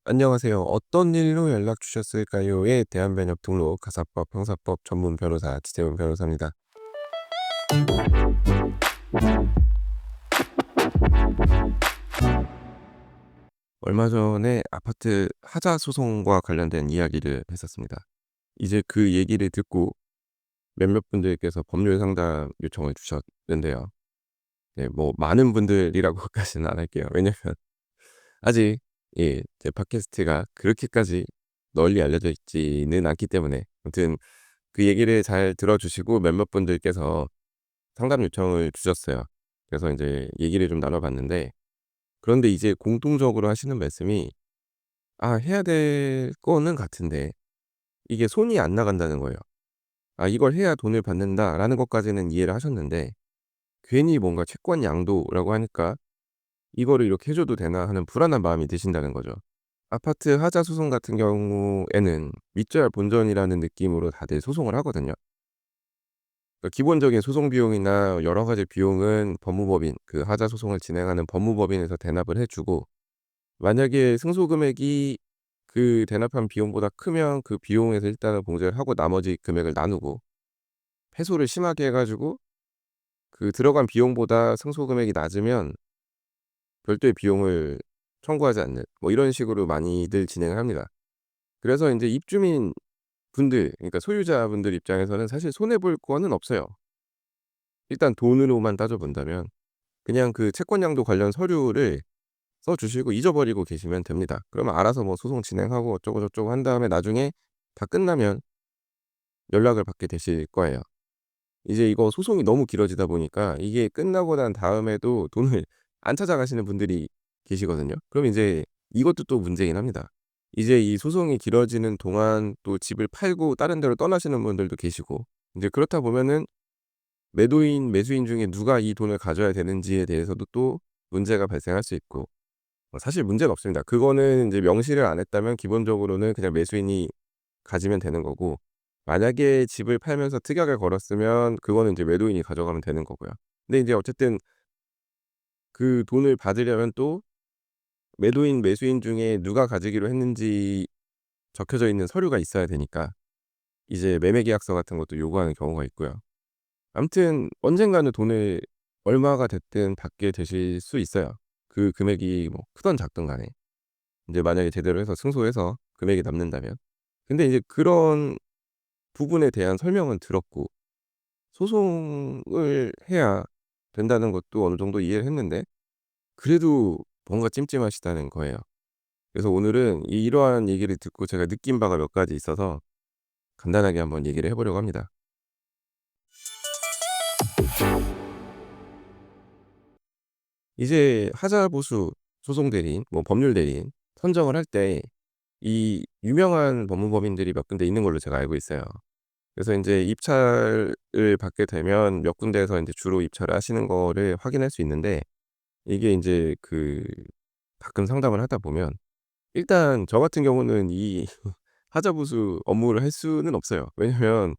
안녕하세요. "어떤 일로 연락 주셨을까요?"에 대한 변협 등록 가사법 형사법 전문 변호사 지재훈 변호사입니다. 얼마 전에 아파트 하자 소송과 관련된 이야기를 했었습니다. 이제 그 얘기를 듣고 몇몇 분들께서 법률 상담 요청을 주셨는데요. 네, 뭐 많은 분들이라고까지는 안 할게요. 왜냐면 아직 제 팟캐스트가 그렇게까지 널리 알려져 있지는 않기 때문에. 아무튼 그 얘기를 잘 들어 주시고 몇몇 분들께서 상담 요청을 주셨어요. 그래서 인제 얘기를 좀 나눠 봤는데, 그런데 이제 공통적으로 하시는 말씀이 해야 될 거는 같은데 이게 손이 안 나간다는 거예요. '이걸 해야 돈을 받는다.'라는 것까지는 이해를 하셨는데, 괜히 뭔가 채권 양도라고 하니까 '이거를 이렇게 해 줘도 되나.' 하는 불안한 마음이 드신다는 거죠. 아파트 하자 소송 같은 경우에는 윗죄할 본전이라는 느낌으로 다들 소송을 하거든요. 기본적인 소송 비용이나 여러 가지 비용은 법무법인, 그 하자 소송을 진행하는 법무법인에서 대납을 해 주고, 만약에 승소 금액이 그 대납한 비용보다 크면 그 비용에서 일단은 봉제를 하고 나머지 금액을 나누고, 패소를 심하게 해 가지고 그 들어간 비용보다 승소 금액이 낮으면 별도의 비용을 청구하지 않는, 뭐 이런 식으로 많이들 진행을 합니다. 그래서 인제 입주민 분들, 그러니까 소유자분들 입장에서는 사실 손해 볼 거는 없어요. 일단 돈으로만 따져 본다면 그냥 그 채권양도 관련 서류를 써 주시고 잊어버리고 계시면 됩니다. 그러면 알아서 뭐 소송 진행하고 어쩌고 저쩌고 한 다음에 나중에 다 끝나면 연락을 받게 되실 거예요. 이제 이거 소송이 너무 길어지다 보니까 이게 끝나고 난 다음에도 돈을 안 찾아가시는 분들이 계시거든요. 그럼 이제 이것도 또 문제긴 합니다. 이제 이 소송이 길어지는 동안 또 집을 팔고 다른 데로 떠나시는 분들도 계시고, 인제 그렇다 보면은 매도인, 매수인 중에 누가 이 돈을 가져야 되는지에 대해서도 또 문제가 발생할 수 있고, 사실 문제가 없습니다. 그거는 인제 명시를 안 했다면 기본적으로는 그냥 매수인이 가지면 되는 거고, 만약에 집을 팔면서 특약을 걸었으면 그거는 인제 매도인이 가져가면 되는 거고요. 근데 인제 어쨌든 그 돈을 받으려면 또 매도인, 매수인 중에 누가 가지기로 했는지 적혀져 있는 서류가 있어야 되니까 이제 매매 계약서 같은 것도 요구하는 경우가 있고요. 아무튼 언젠가는 돈을 얼마가 됐든 받게 되실 수 있어요. 그 금액이 뭐 크든 작든 간에. 인제 만약에 제대로 해서 승소해서 금액이 남는다면. 근데 이제 그런 부분에 대한 설명은 들었고, 소송을 해야 된다는 것도 어느 정도 이해를 했는데 그래도 뭔가 찜찜하시다는 거예요. 그래서 오늘은 이러한 얘기를 듣고 제가 느낀 바가 몇 가지 있어서 간단하게 한번 얘기를 해 보려고 합니다. 이제 하자 보수 소송 대리인, 뭐 법률 대리인 선정을 할 때 이 유명한 법무법인들이 몇 군데 있는 걸로 제가 알고 있어요. 그래서 인제 입찰을 받게 되면 몇 군데에서 인제 주로 입찰을 하시는 거를 확인할 수 있는데, 이게 인제 가끔 상담을 하다 보면 일단 저 같은 경우는 이 하자 보수 업무를 할 수는 없어요. 왜냐면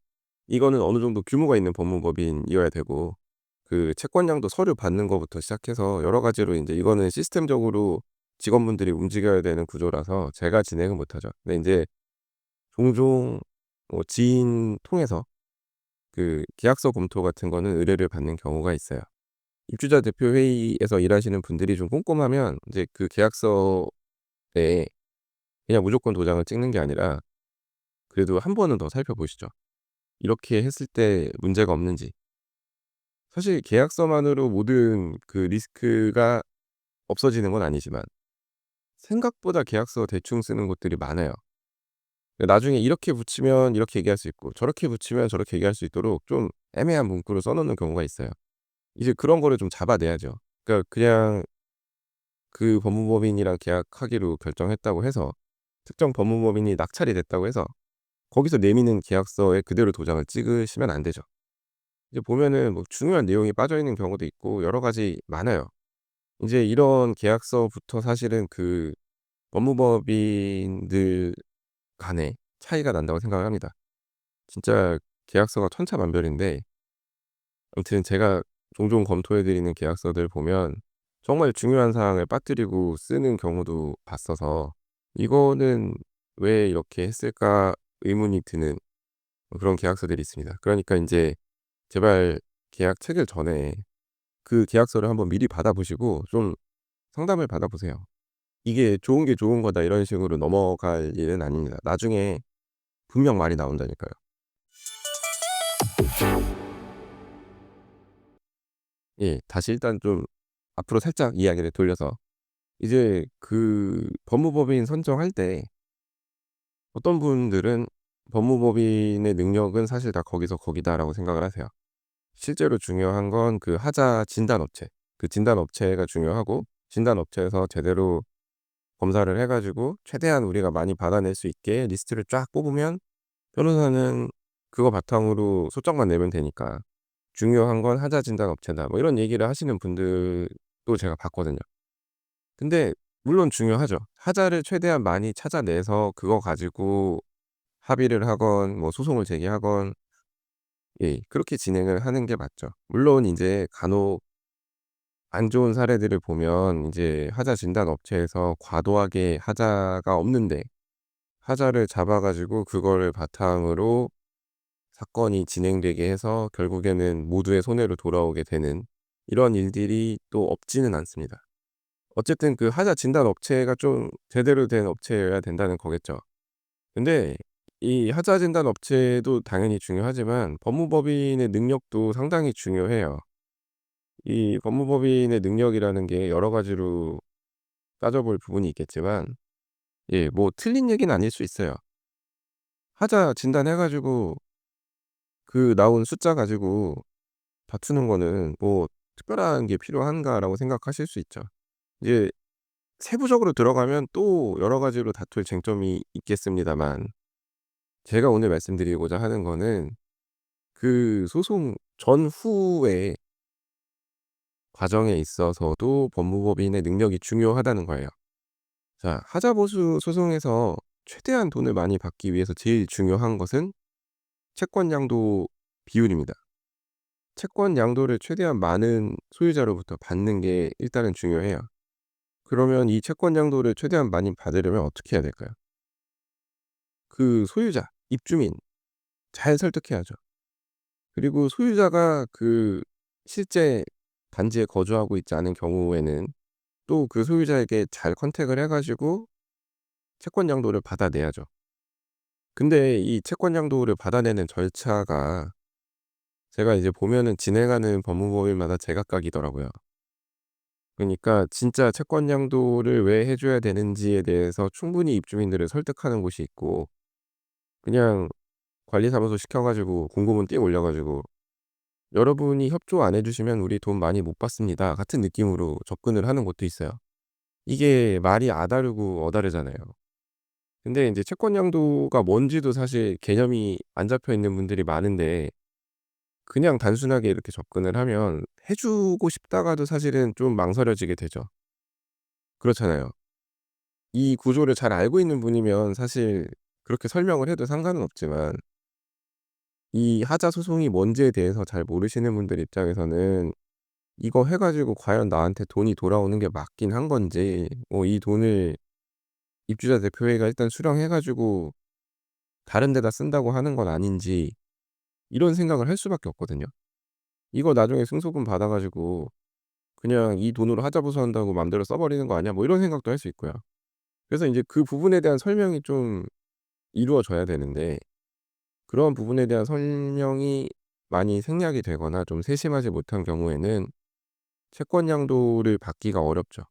이거는 어느 정도 규모가 있는 법무법인이어야 되고, 그 채권량도 서류 받는 거부터 시작해서 여러 가지로 인제 이거는 시스템적으로 직원분들이 움직여야 되는 구조라서 제가 진행은 못 하죠. 근데 인제 종종 뭐 지인 통해서 그 계약서 검토 같은 거는 의뢰를 받는 경우가 있어요. 입주자 대표 회의에서 일하시는 분들이 좀 꼼꼼하면 인제 그 계약서에 그냥 무조건 도장을 찍는 게 아니라 그래도 한 번은 더 살펴보시죠. 이렇게 했을 때 문제가 없는지. 사실 계약서만으로 모든 그 리스크가 없어지는 건 아니지만 생각보다 계약서 대충 쓰는 곳들이 많아요. 나중에 이렇게 붙이면 이렇게 얘기할 수 있고 저렇게 붙이면 저렇게 얘기할 수 있도록 좀 애매한 문구를 써 놓는 경우가 있어요. 이제 그런 거를 좀 잡아내야죠. 그러니까 그냥 그 법무법인이랑 계약하기로 결정했다고 해서, 특정 법무법인이 낙찰이 됐다고 해서 거기서 내미는 계약서에 그대로 도장을 찍으시면 안 되죠. 이제 보면은 뭐 중요한 내용이 빠져 있는 경우도 있고 여러 가지 많아요. 인제 이런 계약서부터 사실은 그 법무법인들 간에 차이가 난다고 생각을 합니다. 진짜 계약서가 천차만별인데, 아무튼 제가 종종 검토해 드리는 계약서들 보면 정말 중요한 사항을 빠뜨리고 쓰는 경우도 봤어서 이거는 '왜 이렇게 했을까?' 의문이 드는 그런 계약서들이 있습니다. 그러니까 인제 제발 계약 체결 전에 그 계약서를 한번 미리 받아 보시고 좀 상담을 받아 보세요. 이게 "좋은 게 좋은 거다." 이런 식으로 넘어갈 일은 아닙니다. 나중에 분명 말이 나온다니까요. 예. 다시 일단 좀 앞으로 살짝 이야기를 돌려서 이제 그 법무법인 선정할 때 어떤 분들은 '법무법인의 능력은 사실 다 거기서 거기다.'라고 생각을 하세요. 실제로 중요한 건 그 하자 진단 업체, 그 진단 업체가 중요하고 진단 업체에서 제대로 검사를 해 가지고 최대한 우리가 많이 받아낼 수 있게 리스트를 쫙 뽑으면 변호사는 그거 바탕으로 소장만 내면 되니까 "중요한 건 하자 진단 업체다." 뭐 이런 얘기를 하시는 분들도 제가 봤거든요. 근데 물론 중요하죠. 하자를 최대한 많이 찾아내서 그거 가지고 합의를 하건 뭐 소송을 제기하건 예 그렇게 진행을 하는 게 맞죠. 물론 인제 간혹 안 좋은 사례들을 보면 인제 하자 진단 업체에서 과도하게 하자가 없는데 하자를 잡아 가지고 그거를 바탕으로 사건이 진행되게 해서 결국에는 모두의 손해로 돌아오게 되는 이런 일들이 또 없지는 않습니다. 어쨌든 그 하자 진단 업체가 좀 제대로 된 업체여야 된다는 거겠죠. 근데 이 하자 진단 업체도 당연히 중요하지만 법무법인의 능력도 상당히 중요해요. 이 법무법인의 능력이라는 게 여러 가지로 따져볼 부분이 있겠지만 예 뭐 틀린 얘기는 아닐 수 있어요. 하자 진단해 가지고 그 나온 숫자 가지고 다투는 거는 뭐 '특별한 게 필요한가.'라고 생각하실 수 있죠. 이제 세부적으로 들어가면 또 여러 가지로 다툴 쟁점이 있겠습니다만 제가 오늘 말씀드리고자 하는 거는 그 소송 전후의 과정에 있어서도 법무법인의 능력이 중요하다는 거예요. 자 하자보수 소송에서 최대한 돈을 많이 받기 위해서 제일 중요한 것은 채권 양도 비율입니다. 채권 양도를 최대한 많은 소유자로부터 받는 게 일단은 중요해요. 그러면 이 채권 양도를 최대한 많이 받으려면 어떻게 해야 될까요? 그 소유자, 입주민 잘 설득해야죠. 그리고 소유자가 그 실제 단지에 거주하고 있지 않은 경우에는 또 그 소유자에게 잘 컨택을 해 가지고 채권 양도를 받아내야죠. 근데 이 채권 양도를 받아내는 절차가 제가 이제 보면은 진행하는 법무법인마다 제각각이더라고요. 그러니까 진짜 채권 양도를 왜 해 줘야 되는지에 대해서 충분히 입주민들을 설득하는 곳이 있고 그냥 관리사무소 시켜 가지고 공고문 띄어 올려 가지고 "여러분이 협조 안 해 주시면 우리 돈 많이 못 받습니다." 같은 느낌으로 접근을 하는 곳도 있어요. 이게 말이 아 다르고 어 다르잖아요. 근데 인제 채권 양도가 뭔지도 사실 개념이 안 잡혀 있는 분들이 많은데 그냥 단순하게 이렇게 접근을 하면 해 주고 싶다가도 사실은 좀 망설여지게 되죠. 그렇잖아요. 이 구조를 잘 알고 있는 분이면 사실 그렇게 설명을 해도 상관은 없지만 이 하자 소송이 뭔지에 대해서 잘 모르시는 분들 입장에서는 이거 해 가지고 과연 나한테 돈이 돌아오는 게 맞긴 한 건지 이 돈을 입주자 대표회의가 일단 수령해 가지고 다른 데다 쓴다고 하는 건 아닌지 이런 생각을 할 수밖에 없거든요. 이거 나중에 승소금 받아 가지고 그냥 '이 돈으로 하자 보수한다고 맘대로 써 버리는 거 아니야?' 뭐 이런 생각도 할 수 있고요. 그래서 인제 그 부분에 대한 설명이 좀 이루어져야 되는데 그런 부분에 대한 설명이 많이 생략이 되거나 좀 세심하지 못한 경우에는 채권 양도를 받기가 어렵죠.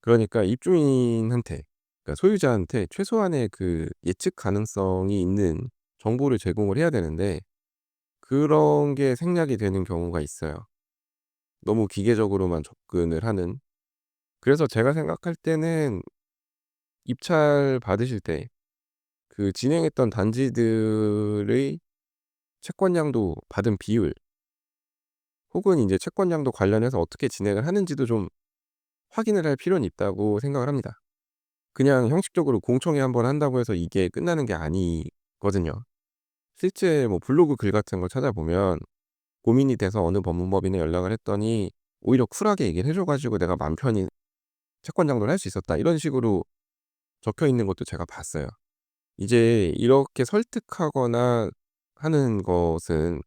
그러니까 입주민한테 그러니까 소유자한테 최소한의 그 예측 가능성이 있는 정보를 제공을 해야 되는데 그런 게 생략이 되는 경우가 있어요. 너무 기계적으로만 접근을 하는. 그래서 제가 생각할 때는 입찰 받으실 때 그 진행했던 단지들의 채권량도 받은 비율 혹은 인제 채권량도 관련해서 어떻게 진행을 하는지도 좀 확인을 할 필요는 있다고 생각을 합니다. 그냥 형식적으로 공청회 한번 한다고 해서 이게 끝나는 게 아니거든요. 실제 뭐 블로그 글 같은 걸 찾아보면 고민이 돼서 어느 법무법인에 연락을 했더니 오히려 쿨하게 얘기를 해줘 가지고 내가 맘 편히 채권 장도를 할 수 있었다. 이런 식으로 적혀 있는 것도 제가 봤어요. 이제 이렇게 설득하거나 하는 것은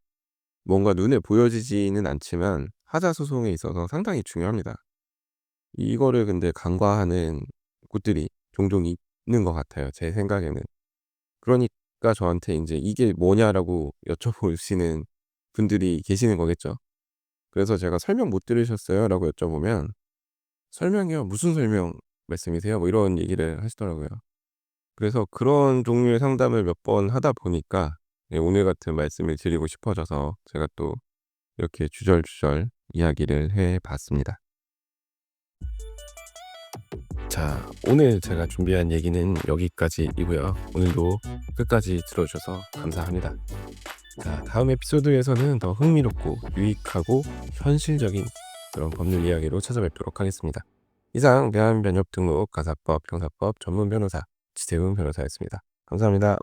뭔가 눈에 보여지지는 않지만 하자 소송에 있어서 상당히 중요합니다. 이거를 근데 간과하는 곳들이 종종 있는 것 같아요, 제 생각에는. 그러니까 저한테 인제 "이게 뭐냐?"라고 여쭤보시는 분들이 계시는 거겠죠. 그래서 제가 "설명 못 들으셨어요?"라고 여쭤보면 "설명이요? 무슨 설명 말씀이세요?" 뭐 이런 얘기를 하시더라고요. 그래서 그런 종류의 상담을 몇 번 하다 보니까 예 오늘 같은 말씀을 드리고 싶어져서 제가 또 이렇게 주절주절 이야기를 해 봤습니다. 자, 오늘 제가 준비한 얘기는 여기까지이고요. 오늘도 끝까지 들어 주셔서 감사합니다. 자, 다음 에피소드에서는 더 흥미롭고 유익하고 현실적인 그런 법률 이야기로 찾아뵙도록 하겠습니다. 이상 대한변협등록 가사법 형사법 전문 변호사 지태훈 변호사였습니다. 감사합니다.